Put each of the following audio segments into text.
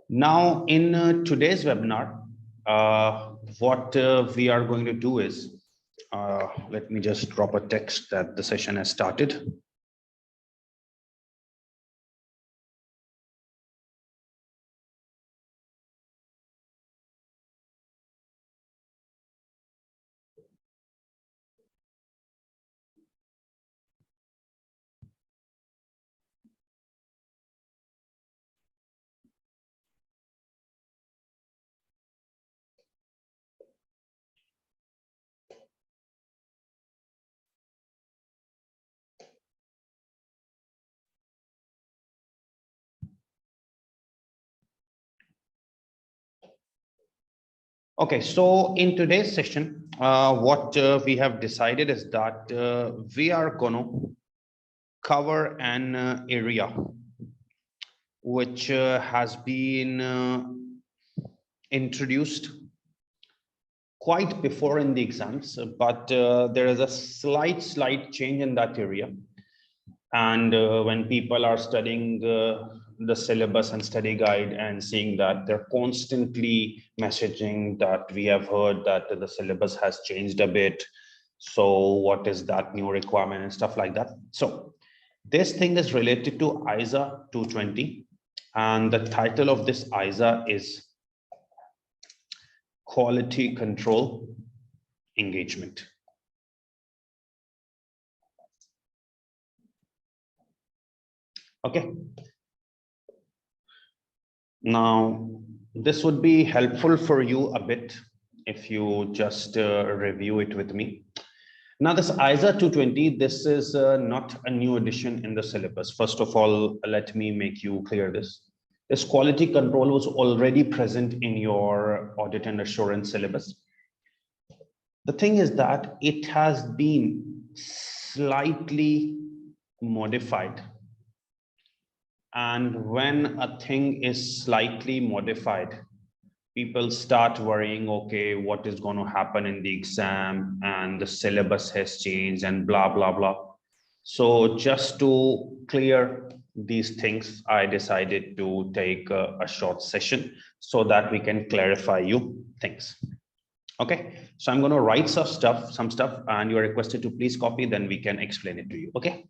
Now, in today's webinar, what we are going to do is, let me just drop a text that the session has started. Okay, so in today's session, what we have decided is that we are going to cover an area which has been introduced quite before in the exams, but there is a slight change in that area. And when people are studying the syllabus and study guide and seeing that, they're constantly messaging that we have heard that the syllabus has changed a bit. So what is that new requirement and stuff like that? So this thing is related to ISA 220. And the title of this ISA is Quality Control Engagement. Okay. Now, this would be helpful for you a bit if you just review it with me. Now, this ISA 220, this is not a new addition in the syllabus. First of all, let me make you clear this. This quality control was already present in your audit and assurance syllabus. The thing is that it has been slightly modified. And when a thing is slightly modified, people start worrying, okay, what is going to happen in the exam, and the syllabus has changed and blah, blah, blah. So just to clear these things, I decided to take a short session so that we can clarify you things. Okay, so I'm going to write some stuff, and you're requested to please copy, then we can explain it to you. Okay.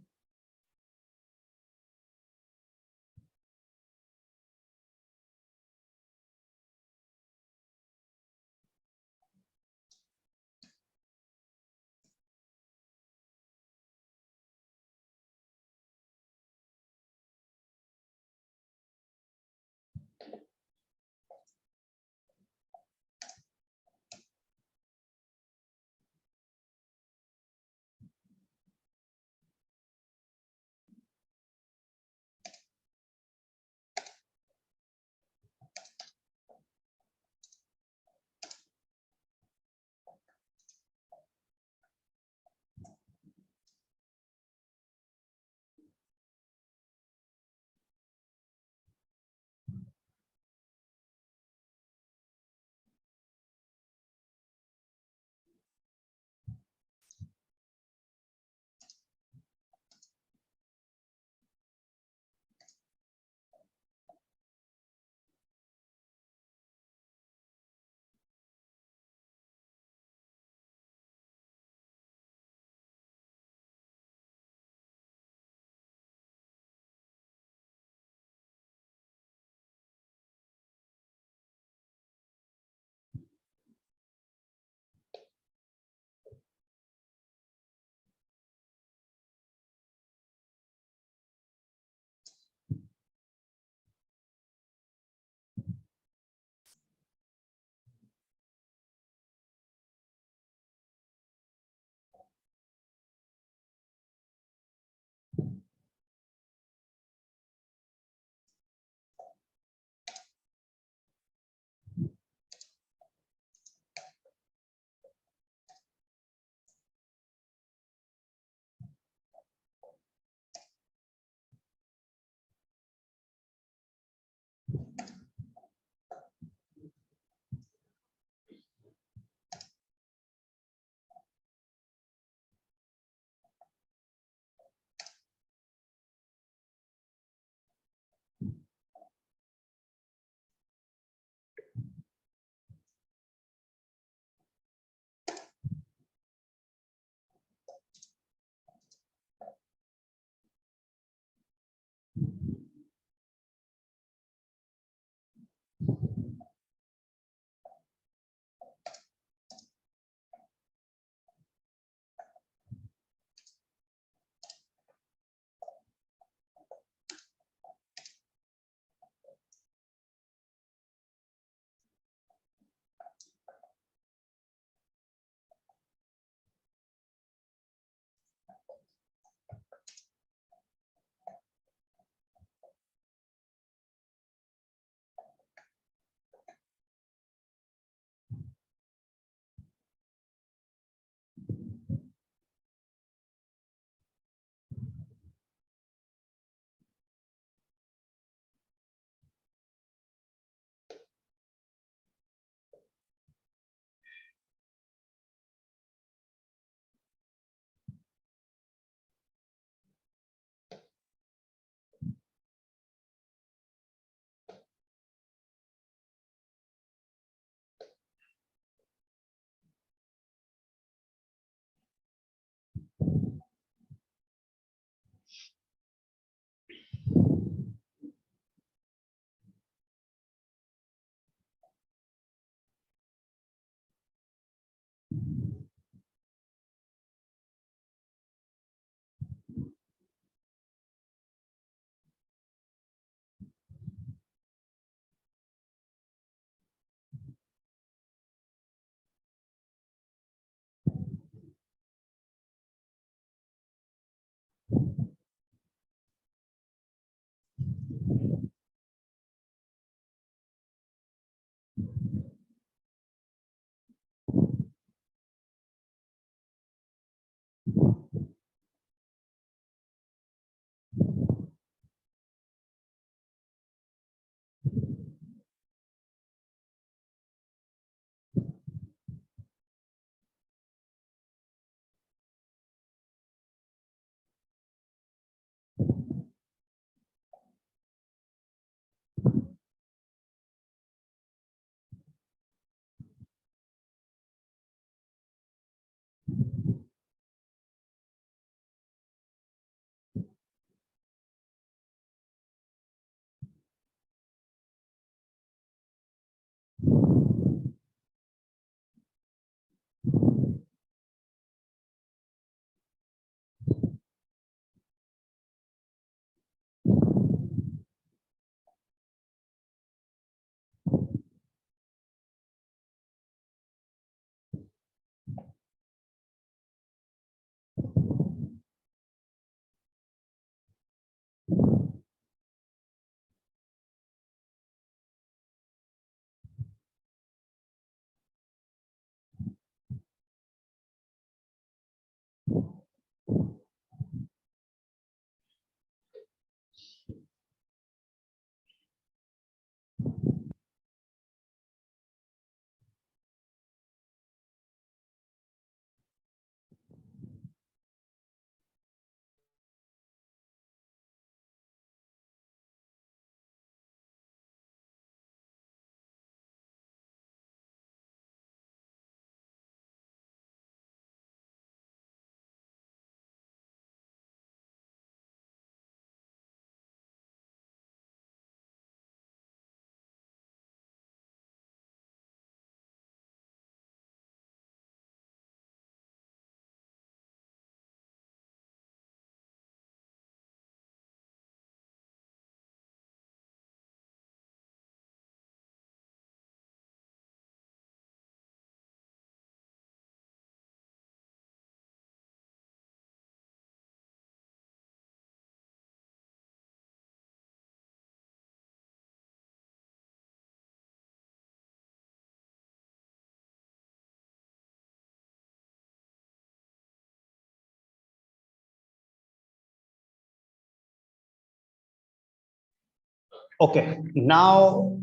Okay, now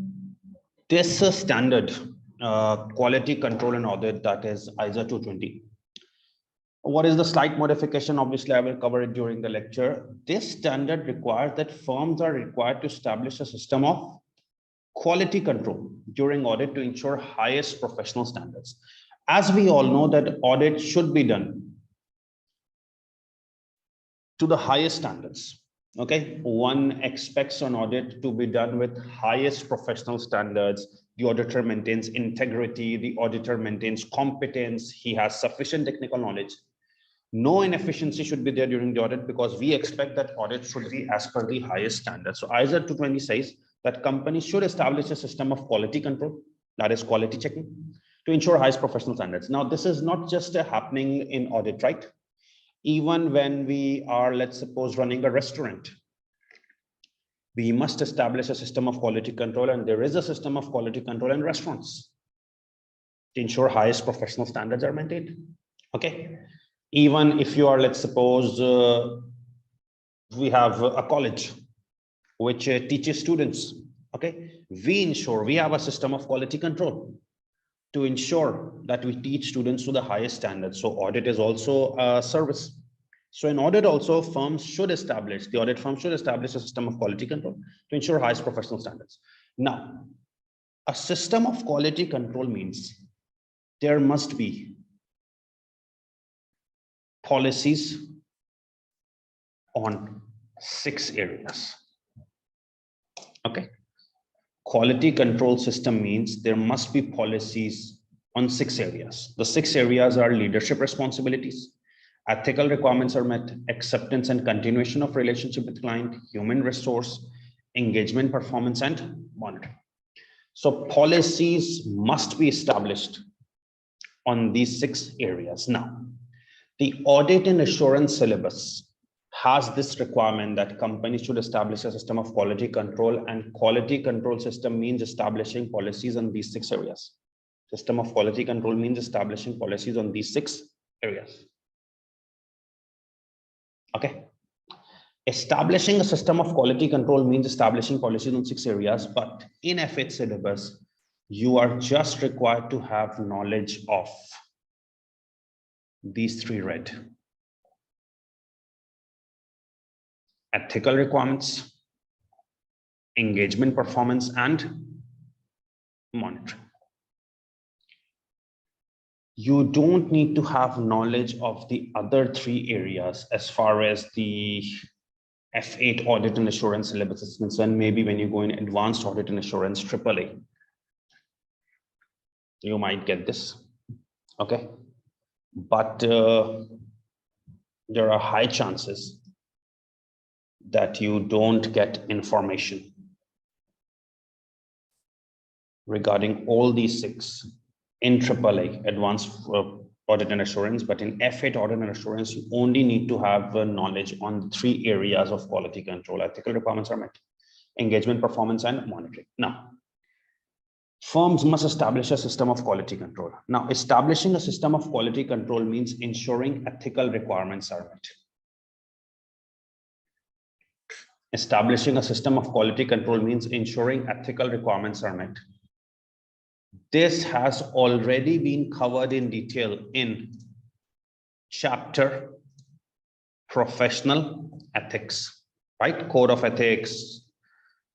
this standard quality control and audit, that is ISO 220. What is the slight modification? Obviously, I will cover it during the lecture. This standard requires that firms are required to establish a system of quality control during audit to ensure highest professional standards. As we all know that audit should be done to the highest standards. Okay, one expects an audit to be done with highest professional standards. The auditor maintains integrity, the auditor maintains competence, he has sufficient technical knowledge. No inefficiency should be there during the audit because we expect that audit should be as per the highest standard. So ISO 220 says that companies should establish a system of quality control, that is quality checking, to ensure highest professional standards. Now, this is not just happening in audit, right? Even when we are, let's suppose, running a restaurant, we must establish a system of quality control, and there is a system of quality control in restaurants to ensure highest professional standards are maintained. Okay, even if you are, let's suppose, we have a college which teaches students. Okay, we have a system of quality control to ensure that we teach students to the highest standards. So audit is also a service. So in audit also, the audit firm should establish a system of quality control to ensure highest professional standards. Now, a system of quality control means there must be policies on 6 areas. Okay. Quality control system means there must be policies on 6 areas. The 6 areas are leadership responsibilities, ethical requirements are met, acceptance and continuation of relationship with client, human resource, engagement, performance, and monitoring. So policies must be established on these 6 areas. Now, the audit and assurance syllabus has this requirement that companies should establish a system of quality control, and quality control system means establishing policies on these 6 areas. System of quality control means establishing policies on these 6 areas. Okay. Establishing a system of quality control means establishing policies on 6 areas, but in F8 syllabus, you are just required to have knowledge of these 3 red. Ethical requirements, engagement performance, and monitoring. You don't need to have knowledge of the other 3 areas as far as the F8 audit and assurance syllabus is concerned. Maybe when you go in advanced audit and assurance AAA, you might get this. Okay. But there are high chances that you don't get information regarding all these 6 in AAA, advanced audit and assurance, but in F8 audit and assurance, you only need to have knowledge on 3 areas of quality control. Ethical requirements are met, engagement, performance, and monitoring. Now, firms must establish a system of quality control. Now, establishing a system of quality control means ensuring ethical requirements are met. Establishing a system of quality control means ensuring ethical requirements are met. This has already been covered in detail in chapter professional ethics, right? Code of ethics,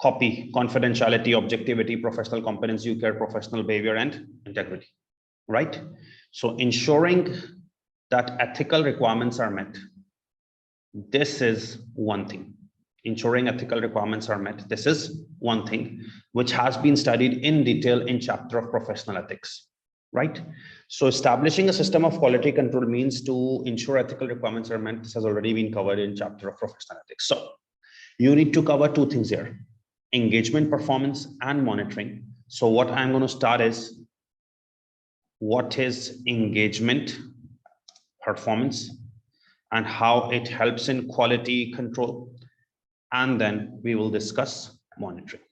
copy, confidentiality, objectivity, professional competence, due care, professional behavior, and integrity, right? So ensuring that ethical requirements are met. This is one thing. Ensuring ethical requirements are met. This is one thing which has been studied in detail in chapter of professional ethics, right? So establishing a system of quality control means to ensure ethical requirements are met. This has already been covered in chapter of professional ethics. So you need to cover 2 things here: engagement, performance, and monitoring. So what I'm going to start is, what is engagement, performance, and how it helps in quality control. And then we will discuss monitoring.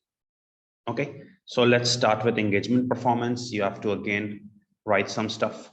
Okay, so let's start with engagement performance. You have to again write some stuff.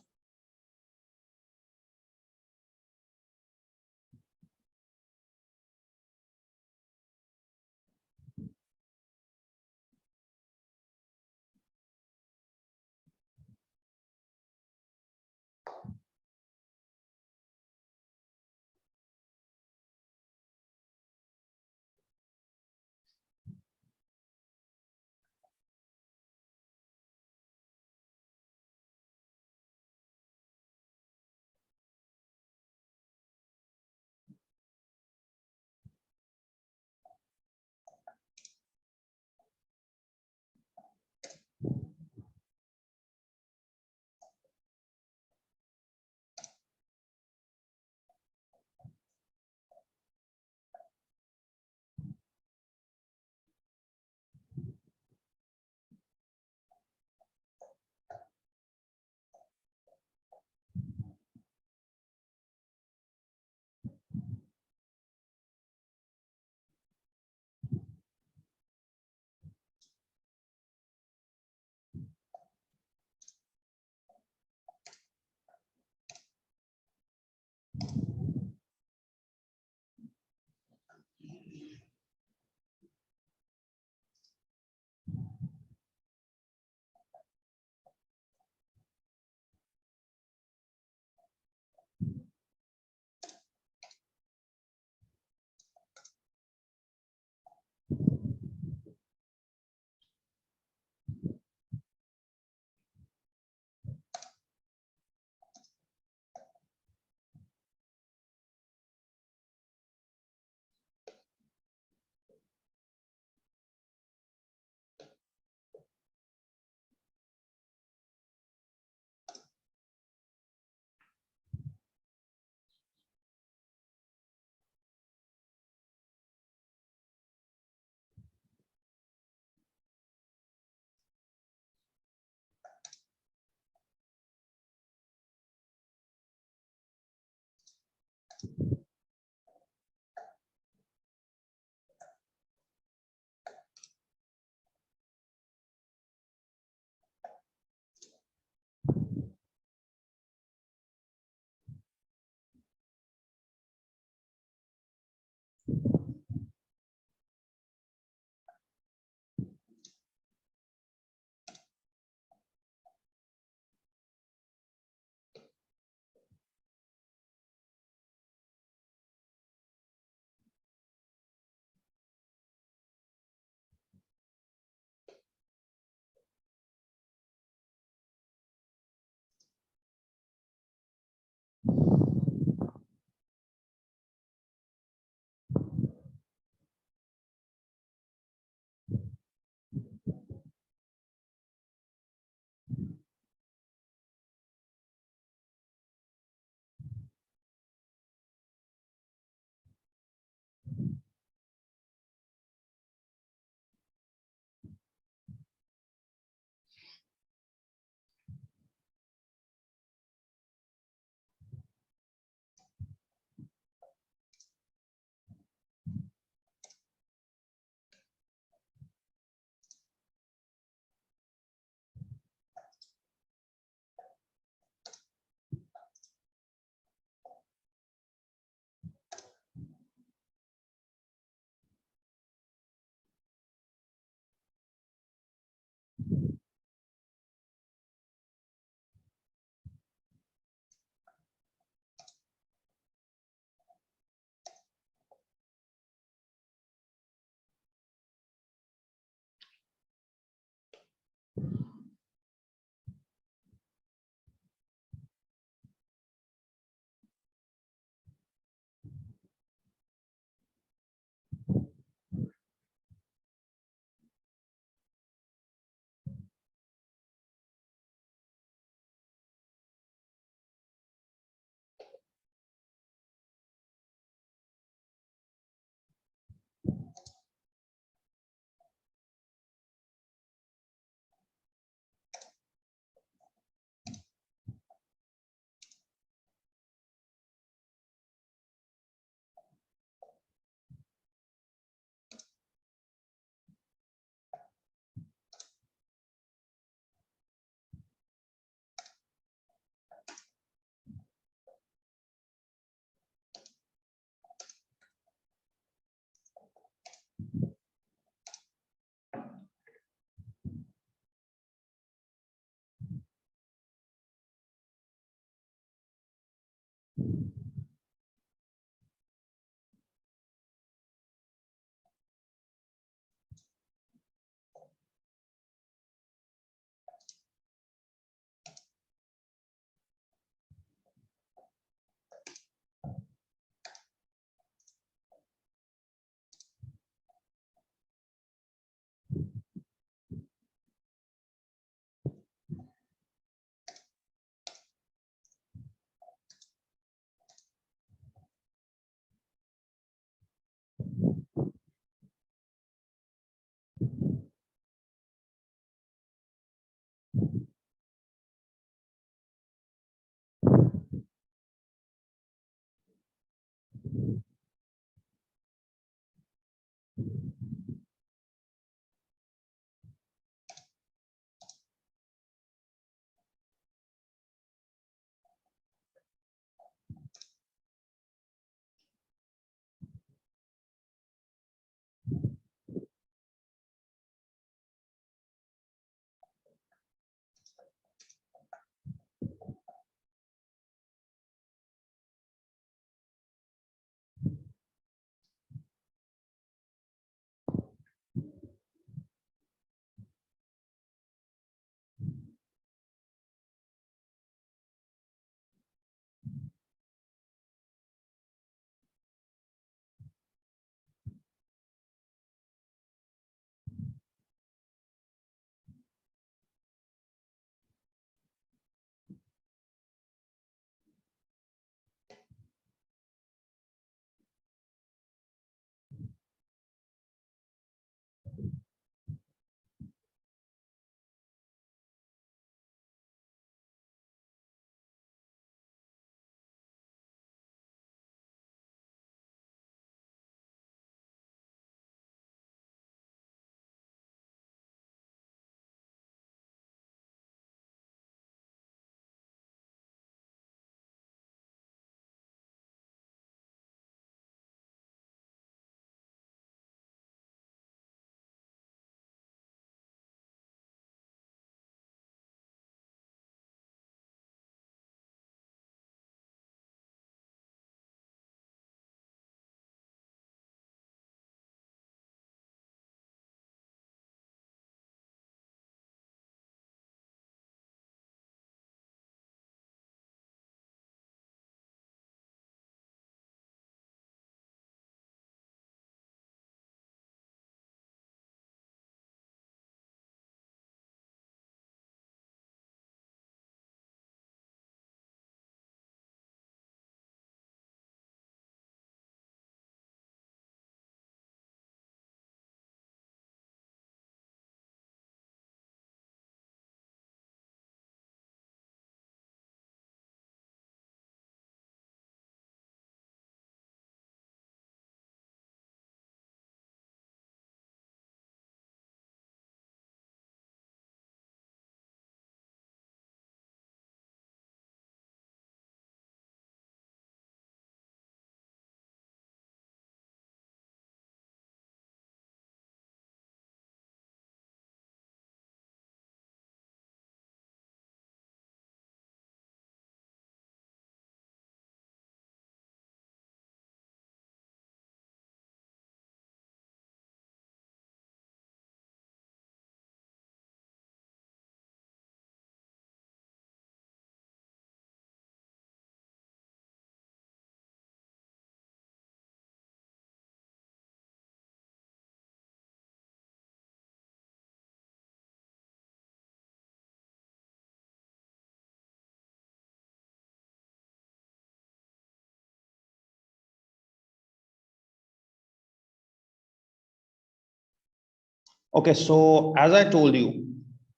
Okay, so as I told you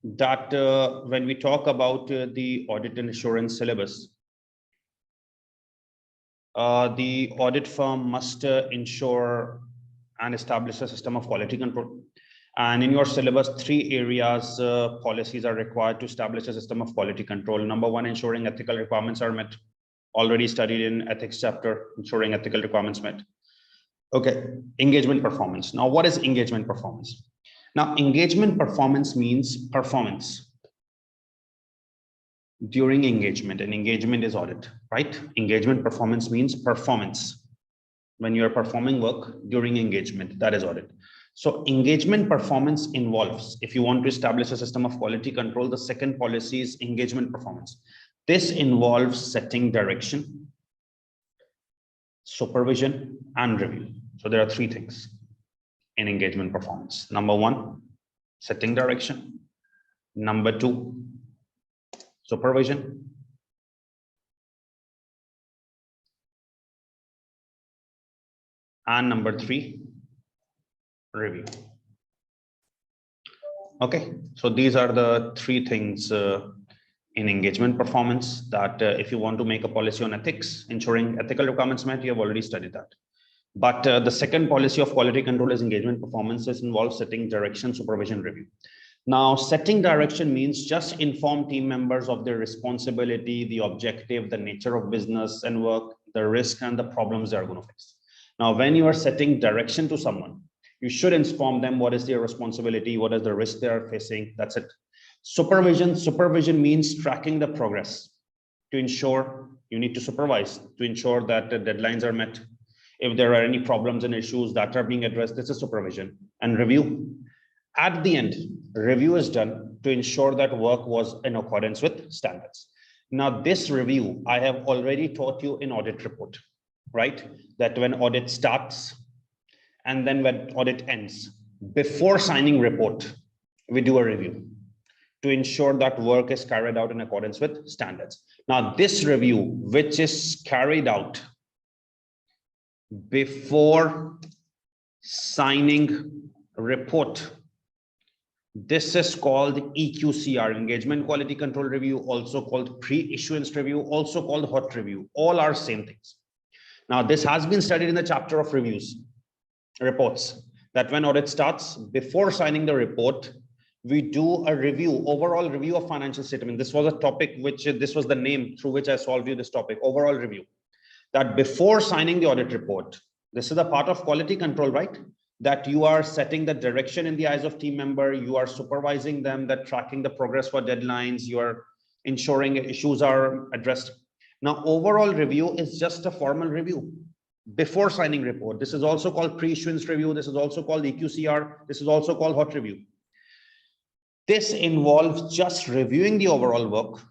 that when we talk about the audit and assurance syllabus, the audit firm must ensure and establish a system of quality control. And in your syllabus, 3 areas policies are required to establish a system of quality control. Number one, ensuring ethical requirements are met. Already studied in ethics chapter, ensuring ethical requirements met. Okay, engagement performance. Now, what is engagement performance? Now, engagement performance means performance during engagement, and engagement is audit, right? Engagement performance means performance. When you are performing work during engagement, that is audit. So engagement performance involves, if you want to establish a system of quality control, the second policy is engagement performance. This involves setting direction, supervision, and review. So there are three things in engagement performance. Number one, setting direction. Number two, supervision. And number three, review. Okay, so these are the three things in engagement performance that if you want to make a policy on ethics, ensuring ethical requirements met, you have already studied that. But the second policy of quality control is engagement performance. This involves setting direction, supervision, review. Now, setting direction means just inform team members of their responsibility, the objective, the nature of business and work, the risk and the problems they are going to face. Now, when you are setting direction to someone, you should inform them what is their responsibility, what is the risk they are facing. That's it. Supervision means tracking the progress to ensure you need to supervise to ensure that the deadlines are met. If there are any problems and issues that are being addressed, this is supervision. And review. At the end, review is done to ensure that work was in accordance with standards. Now, this review, I have already taught you in audit report, right? That when audit starts and then when audit ends, before signing report, we do a review to ensure that work is carried out in accordance with standards. Now, this review, which is carried out before signing report, this is called EQCR, Engagement Quality Control Review, also called pre-issuance review, also called hot review. All are same things. Now, this has been studied in the chapter of reviews, reports, that when audit starts, before signing the report, we do a review, overall review of financial statement. This was a topic which, this was the name through which I solved you this topic, overall review. That before signing the audit report, this is a part of quality control, right? That you are setting the direction in the eyes of team member, you are supervising them, that tracking the progress for deadlines, you are ensuring issues are addressed. Now, overall review is just a formal review before signing report. This is also called pre-issuance review. This is also called EQCR. This is also called hot review. This involves just reviewing the overall work,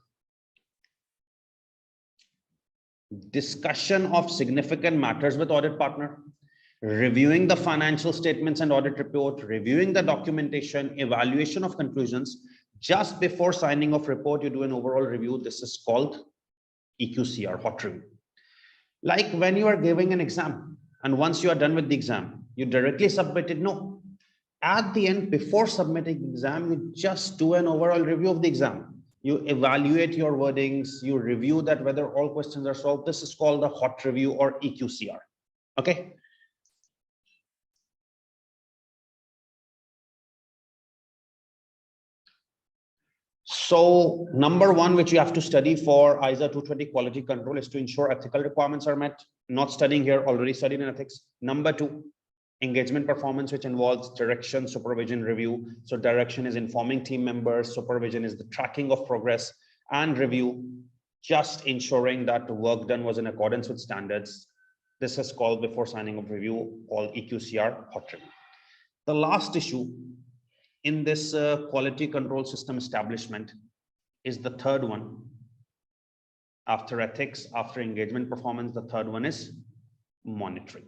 discussion of significant matters with audit partner, reviewing the financial statements and audit report, reviewing the documentation, evaluation of conclusions. Just before signing of report, you do an overall review. This is called EQCR, hot review. Like when you are giving an exam, and once you are done with the exam, you directly submit it. No. At the end, before submitting the exam, you just do an overall review of the exam. You evaluate your wordings, you review that whether all questions are solved. This is called the hot review or EQCR. Okay. So number one, which you have to study for ISA 220 quality control, is to ensure ethical requirements are met. Not studying here, already studied in ethics. Number two, engagement performance, which involves direction, supervision, review. So direction is informing team members, supervision is the tracking of progress, and review, just ensuring that the work done was in accordance with standards. This is called, before signing of review, called EQCR, hot review. The last issue in this quality control system establishment is the third one. After ethics, after engagement performance, the third one is monitoring.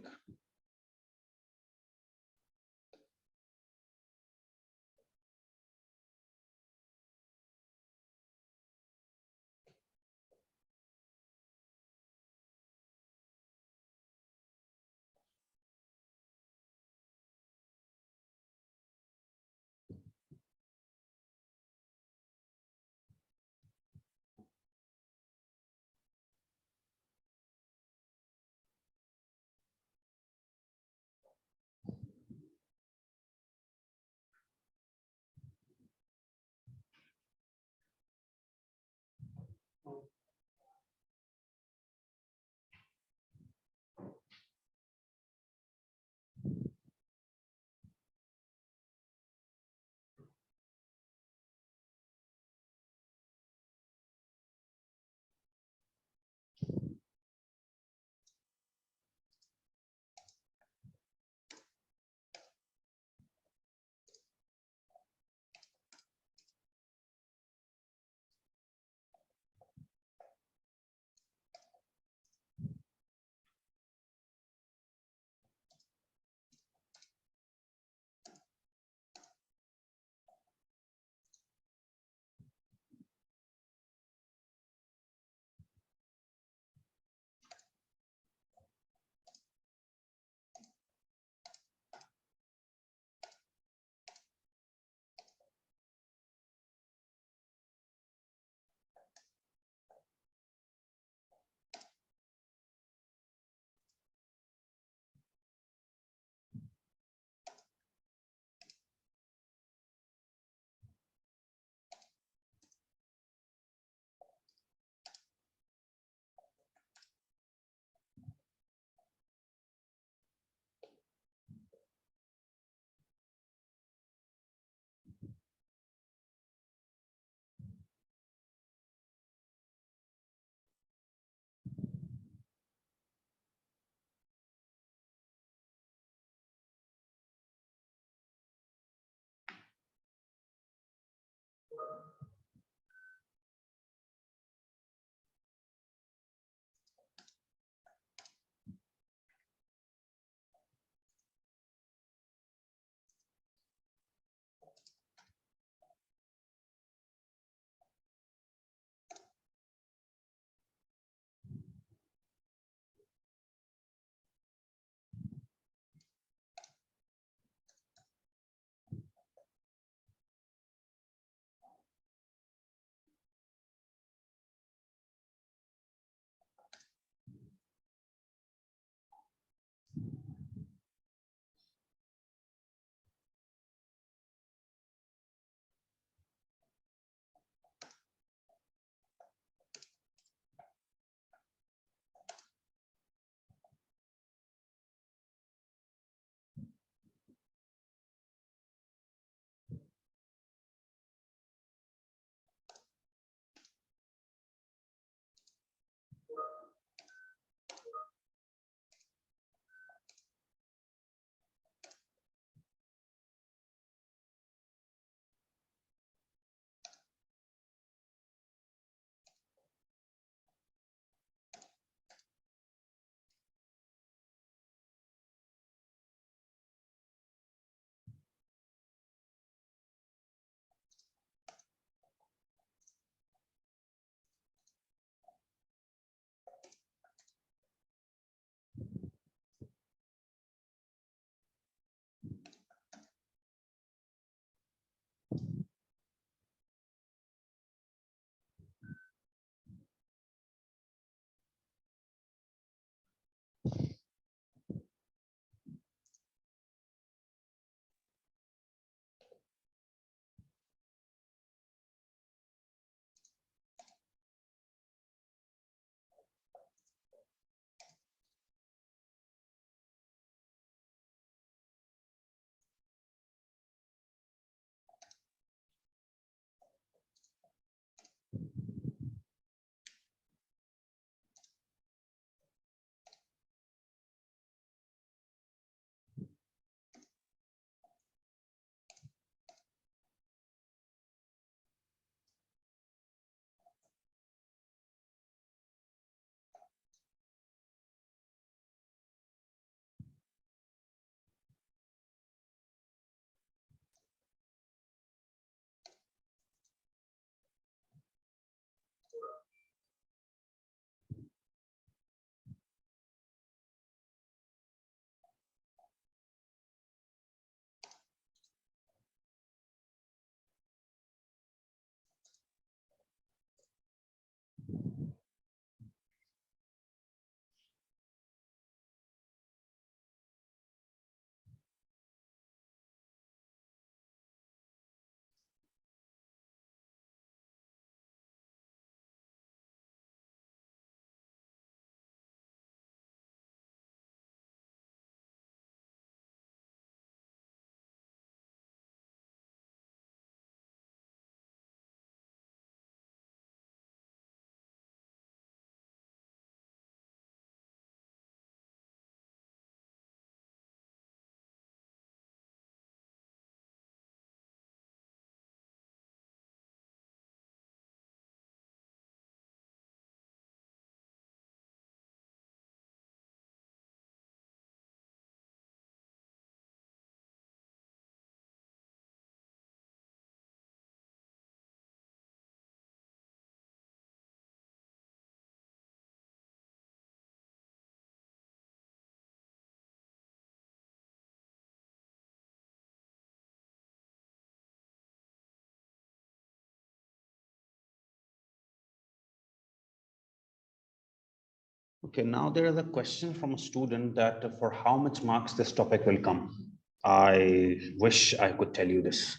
Okay, now there is a question from a student that for how much marks this topic will come. I wish I could tell you this.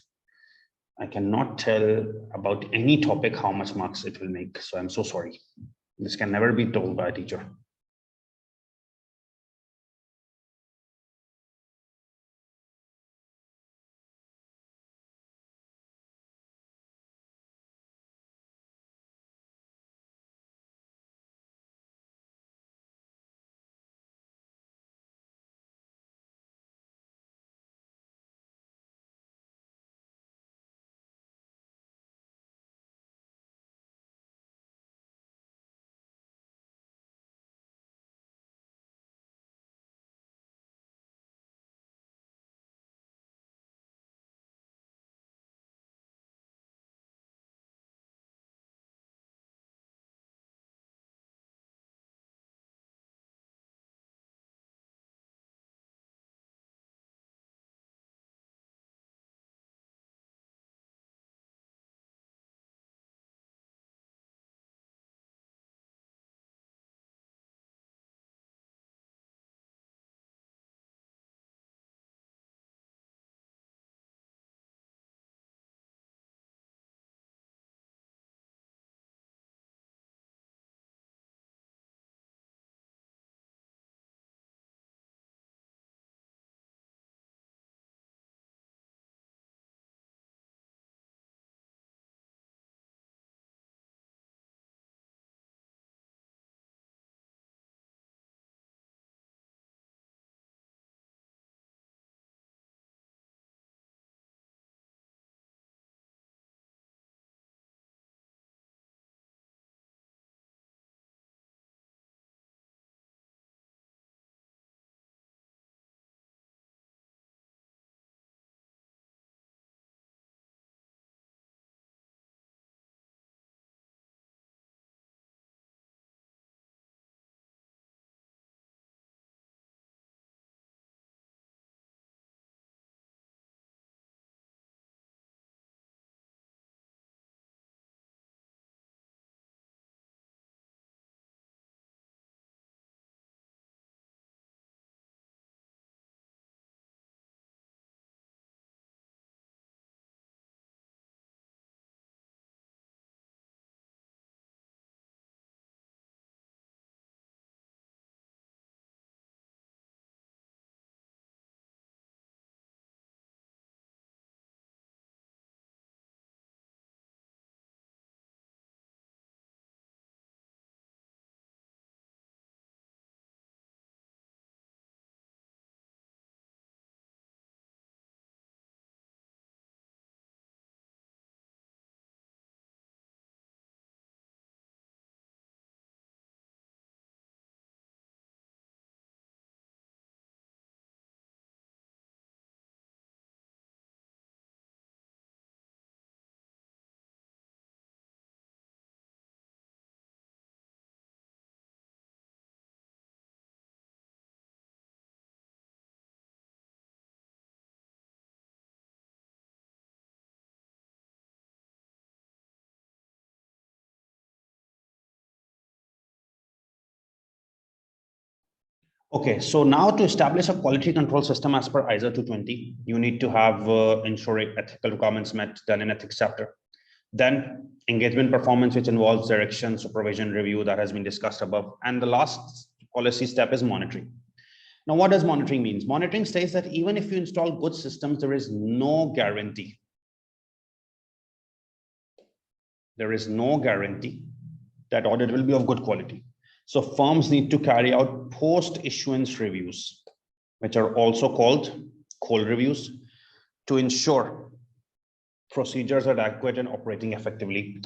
I cannot tell about any topic how much marks it will make. So I'm so sorry. This can never be told by a teacher. Okay, so now to establish a quality control system as per ISO 220, you need to have ensuring ethical requirements met done in ethics chapter. Then engagement performance, which involves direction, supervision, review that has been discussed above. And the last policy step is monitoring. Now, what does monitoring means? Monitoring says that even if you install good systems, there is no guarantee. There is no guarantee that audit will be of good quality. So firms need to carry out post-issuance reviews, which are also called COL reviews, to ensure procedures are adequate and operating effectively.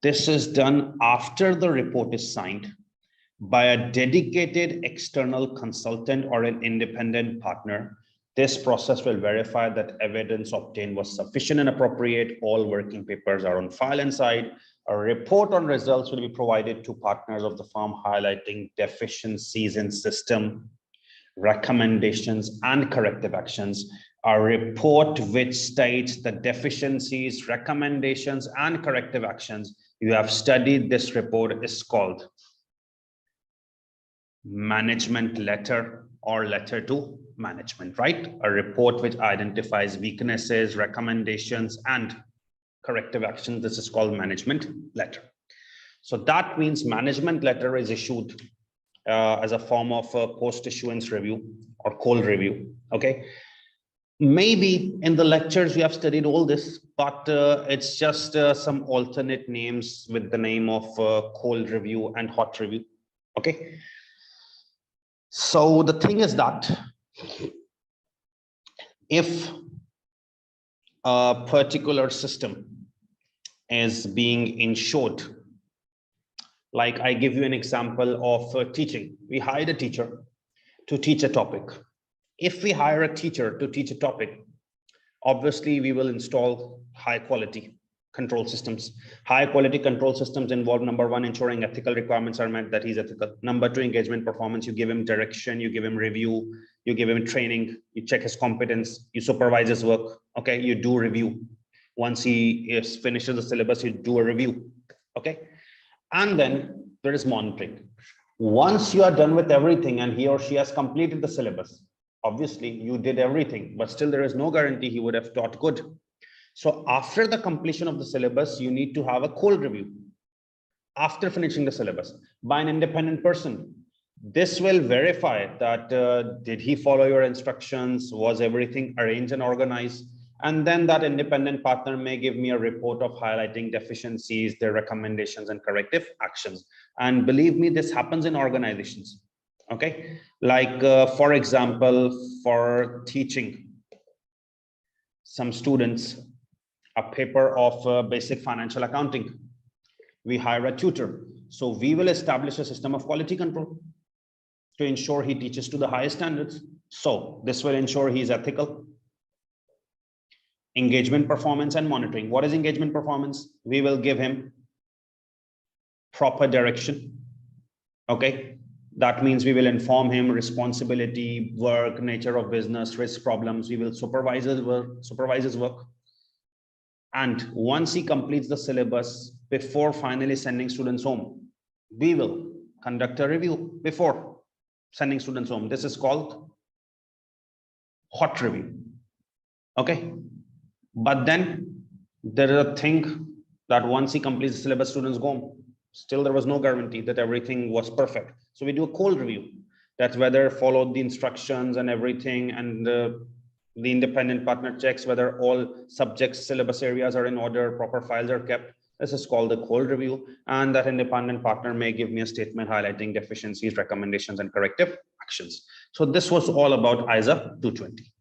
This is done after the report is signed by a dedicated external consultant or an independent partner. This process will verify that evidence obtained was sufficient and appropriate. All working papers are on file inside. A report on results will be provided to partners of the firm, highlighting deficiencies in system, recommendations, and corrective actions. A report which states the deficiencies, recommendations, and corrective actions. You have studied this report is called management letter or letter to management, right? A report which identifies weaknesses, recommendations, and corrective actions. This is called management letter. So that means management letter is issued as a form of a post-issuance review or cold review. Okay. Maybe in the lectures we have studied all this, but it's just some alternate names with the name of cold review and hot review. Okay. So the thing is that if a particular system is being ensured, like I give you an example of teaching. We hired a teacher to teach a topic. If we hire a teacher to teach a topic, obviously we will install high quality control systems. High quality control systems involve, number one, ensuring ethical requirements are met, that he's ethical. Number two, engagement performance. You give him direction, you give him review, you give him training, you check his competence, you supervise his work. Okay, you do review. Once he finishes the syllabus, you do a review. Okay, and then there is monitoring. Once you are done with everything and he or she has completed the syllabus, obviously you did everything, but still there is no guarantee he would have taught good. So after the completion of the syllabus, you need to have a cold review after finishing the syllabus by an independent person. This will verify that did he follow your instructions, was everything arranged and organized, and then that independent partner may give me a report of highlighting deficiencies, their recommendations and corrective actions. And believe me, this happens in organizations. Okay, like for example, for teaching some students a paper of basic financial accounting, we hire a tutor. So we will establish a system of quality control to ensure he teaches to the highest standards. So this will ensure he's ethical. Engagement performance and monitoring. What is engagement performance? We will give him proper direction. Okay, that means we will inform him responsibility, work, nature of business, risk problems. We will supervise his work. And once he completes the syllabus, before finally sending students home, we will conduct a review before sending students home. This is called hot review. Okay. But then there is a thing that once he completes the syllabus, students go home. Still, there was no guarantee that everything was perfect. So we do a cold review. That's whether followed the instructions and everything, and the independent partner checks whether all subjects, syllabus areas are in order, proper files are kept. This is called the cold review. And that independent partner may give me a statement highlighting deficiencies, recommendations, and corrective actions. So this was all about ISA 220.